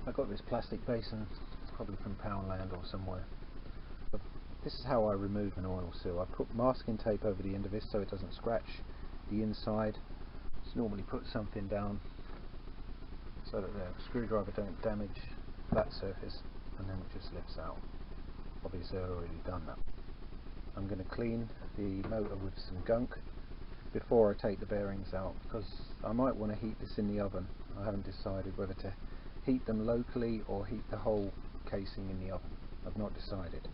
I got this plastic basin, probably from Poundland or somewhere. But this is how I remove an oil seal. I put masking tape over the end of this so it doesn't scratch the inside. Just normally put something down so that the screwdriver don't damage that surface, and then it just lifts out. Obviously I've already done that. I'm going to clean the motor with some gunk before I take the bearings out, because I might want to heat this in the oven. I haven't decided whether to heat them locally or heat the whole casing in the oven. I've not decided.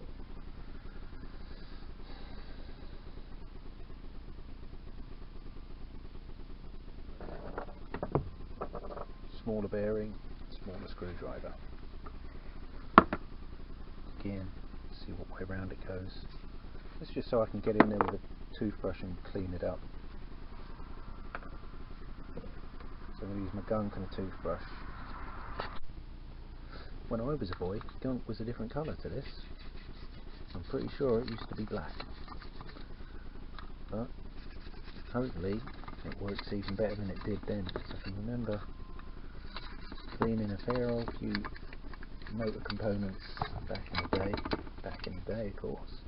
Smaller bearing, smaller screwdriver. Again, see what way around it goes. It's just so I can get in there with a toothbrush and clean it up. So I'm going to use my gunk and a toothbrush. When I was a boy, gunk was a different colour to this. I'm pretty sure it used to be black. But hopefully it works even better than it did then, because I can remember cleaning a fair old few motor components back in the day of course.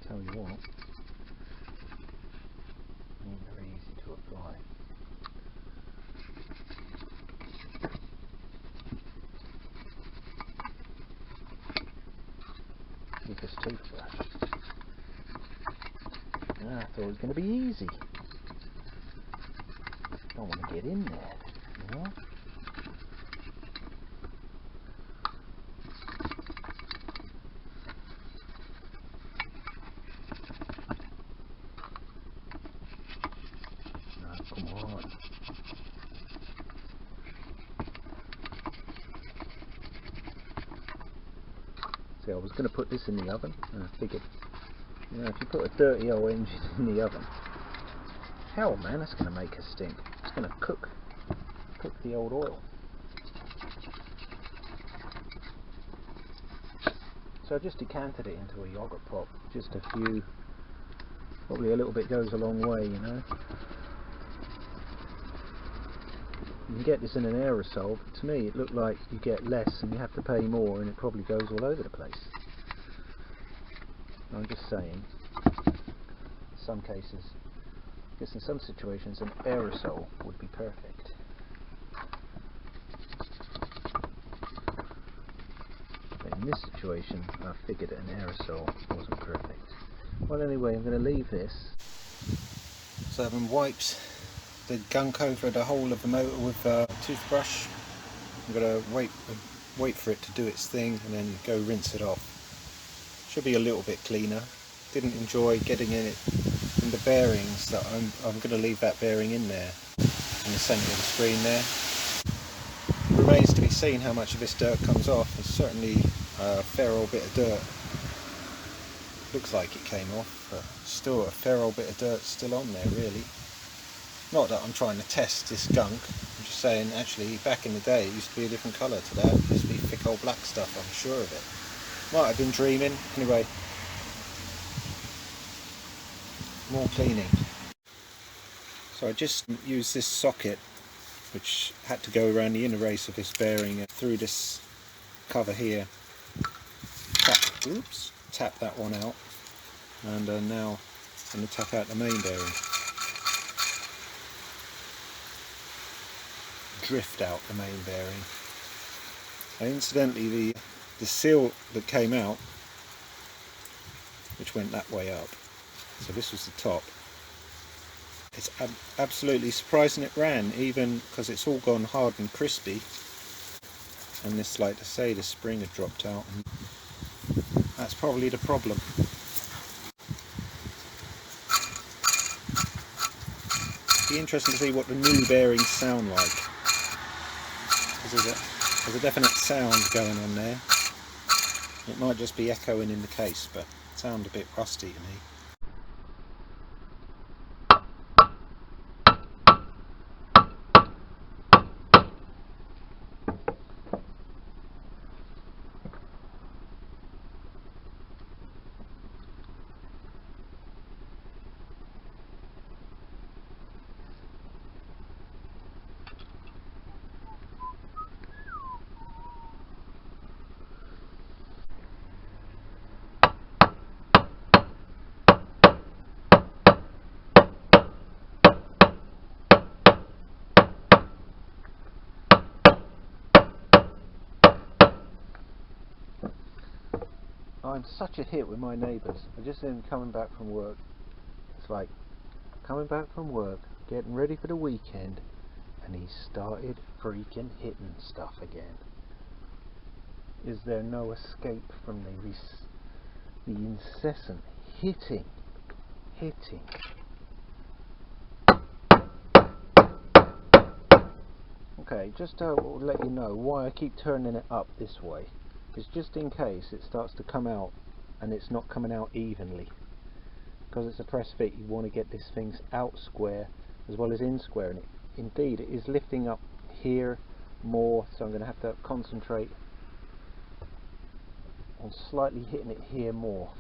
Tell you what, ain't very easy to apply. With this toothbrush. I thought it was going to be easy. I want to get in there, you know. No, come on. See, I was going to put this in the oven, and I figured, you know, if you put a dirty old engine in the oven, hell man, that's going to make a stink. It's going to cook the old oil. So I just decanted it into a yogurt pot. Just a few, probably a little bit goes a long way, you know. You can get this in an aerosol, but to me it looked like you get less and you have to pay more, and it probably goes all over the place. I'm just saying, in some cases, I guess in some situations an aerosol would be perfect. But in this situation I figured that an aerosol wasn't perfect. Well, anyway, I'm going to leave this. So I've been wiped the gunk over the whole of the motor with a toothbrush. I'm going to wait for it to do its thing and then go rinse it off. Should be a little bit cleaner. Didn't enjoy getting in it in the bearings, that I'm going to leave that bearing in there in the centre of the screen there. It remains to be seen how much of this dirt comes off. There's certainly a fair old bit of dirt. Looks like it came off, but still a fair old bit of dirt still on there, really. Not that I'm trying to test this gunk, I'm just saying actually back in the day it used to be a different colour to that. It used to be thick old black stuff, I'm sure of it. Might have been dreaming. Anyway, more cleaning. So I just used this socket, which had to go around the inner race of this bearing through this cover here. Tap that one out, and now I'm going to tap out the main bearing. Drift out the main bearing. And incidentally, the seal that came out, which went that way up, so this was the top, it's absolutely surprising it ran, even because it's all gone hard and crispy, and this, like to say, the spring had dropped out, and that's probably the problem. Be interesting to see what the new bearings sound like. There's a definite sound going on there. It might just be echoing in the case, but it sounds a bit rusty to me. I'm such a hit with my neighbours. I just see him coming back from work. It's like, coming back from work, getting ready for the weekend, and he started freaking hitting stuff again. Is there no escape from the incessant hitting? Okay, just to let you know why I keep turning it up this way. It's just in case it starts to come out and it's not coming out evenly. Because it's a press fit, you want to get this thing out square as well as in square, and indeed it is lifting up here more, so I'm going to have to concentrate on slightly hitting it here more.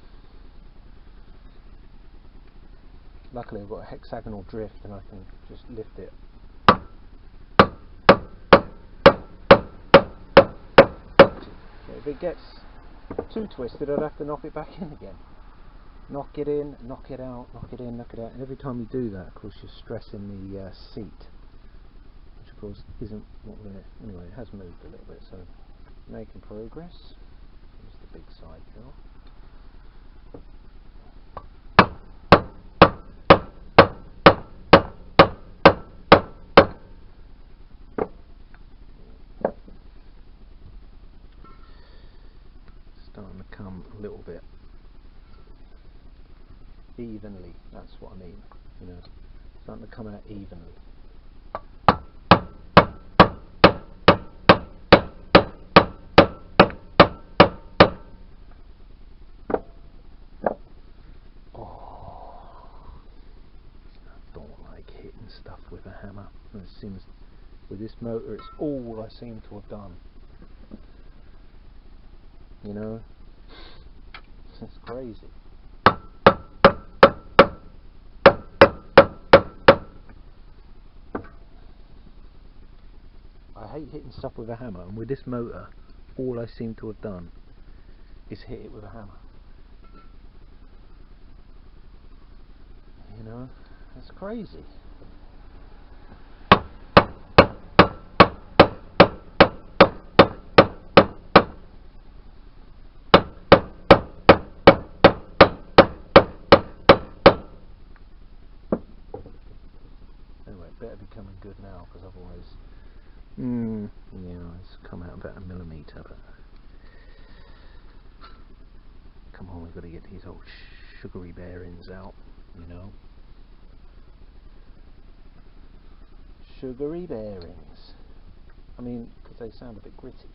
Luckily I've got a hexagonal drift and I can just lift it. If it gets too twisted, I'd have to knock it back in again. Knock it in, knock it out, knock it in, knock it out. And every time you do that, of course, you're stressing the seat, which of course isn't what we're... Anyway, it has moved a little bit, so making progress. Here's the big side hill. Starting to come a little bit evenly, that's what I mean, you know, starting to come out evenly. Oh, I don't like hitting stuff with a hammer, and it seems with this motor it's all I seem to have done, you know, it's crazy. I hate hitting stuff with a hammer, and with this motor all I seem to have done is hit it with a hammer. You know, it's crazy. Anyway, it better be coming good now, because otherwise yeah, it's come out about 1 millimetre, but come on, we've got to get these old sugary bearings out, you know. Sugary bearings. I mean, because they sound a bit gritty.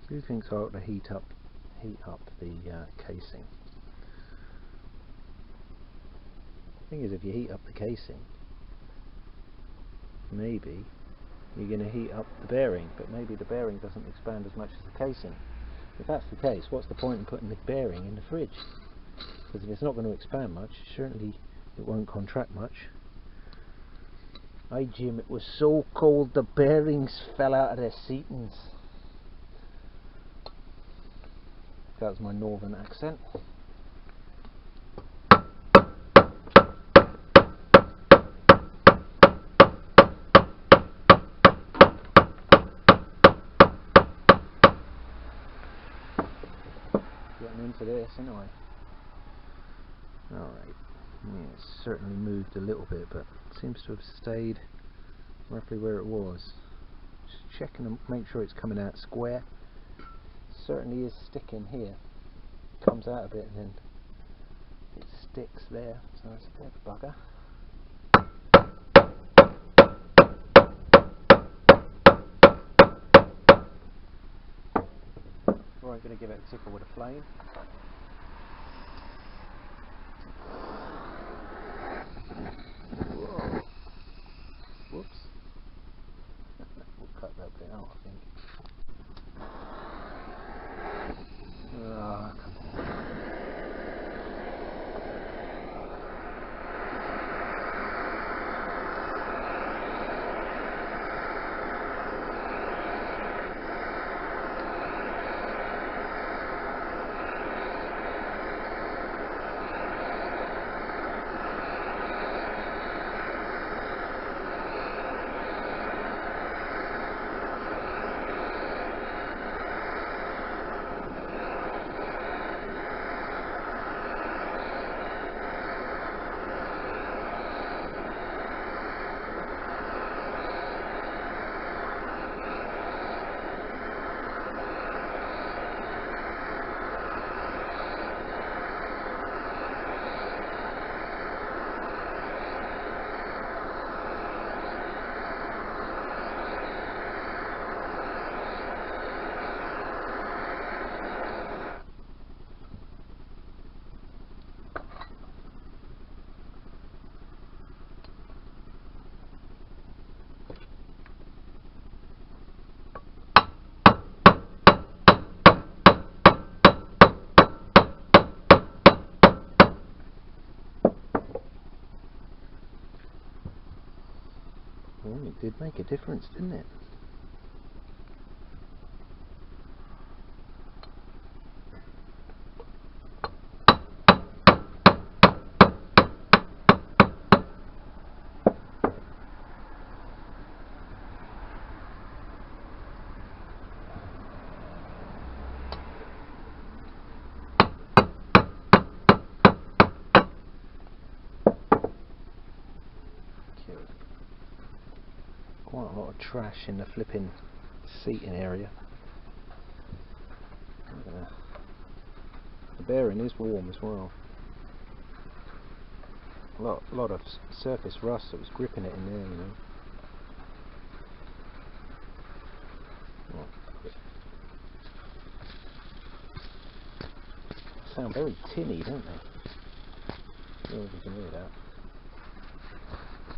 I do think so. I ought to heat up the casing. The thing is, if you heat up the casing, maybe you're going to heat up the bearing, but maybe the bearing doesn't expand as much as the casing. If that's the case, what's the point in putting the bearing in the fridge? Because if it's not going to expand much, certainly it won't contract much. Hey Jim, it was so cold the bearings fell out of their seatings. That was my northern accent. Getting into this anyway. Alright, yeah, it's certainly moved a little bit, but it seems to have stayed roughly where it was. Just checking to make sure it's coming out square. Certainly is sticking here. Comes out a bit and then it sticks there, so it's a bit of a bugger. Right, going to give it a tickle with a flame. Whoa. Whoops. We'll cut that bit out, I think. Come on. did make a difference, didn't it? Quite a lot of trash in the flipping seating area. The bearing is warm as well. A lot of surface rust that was gripping it in there, you know. Sound very tinny, don't they? I don't know if you can hear that.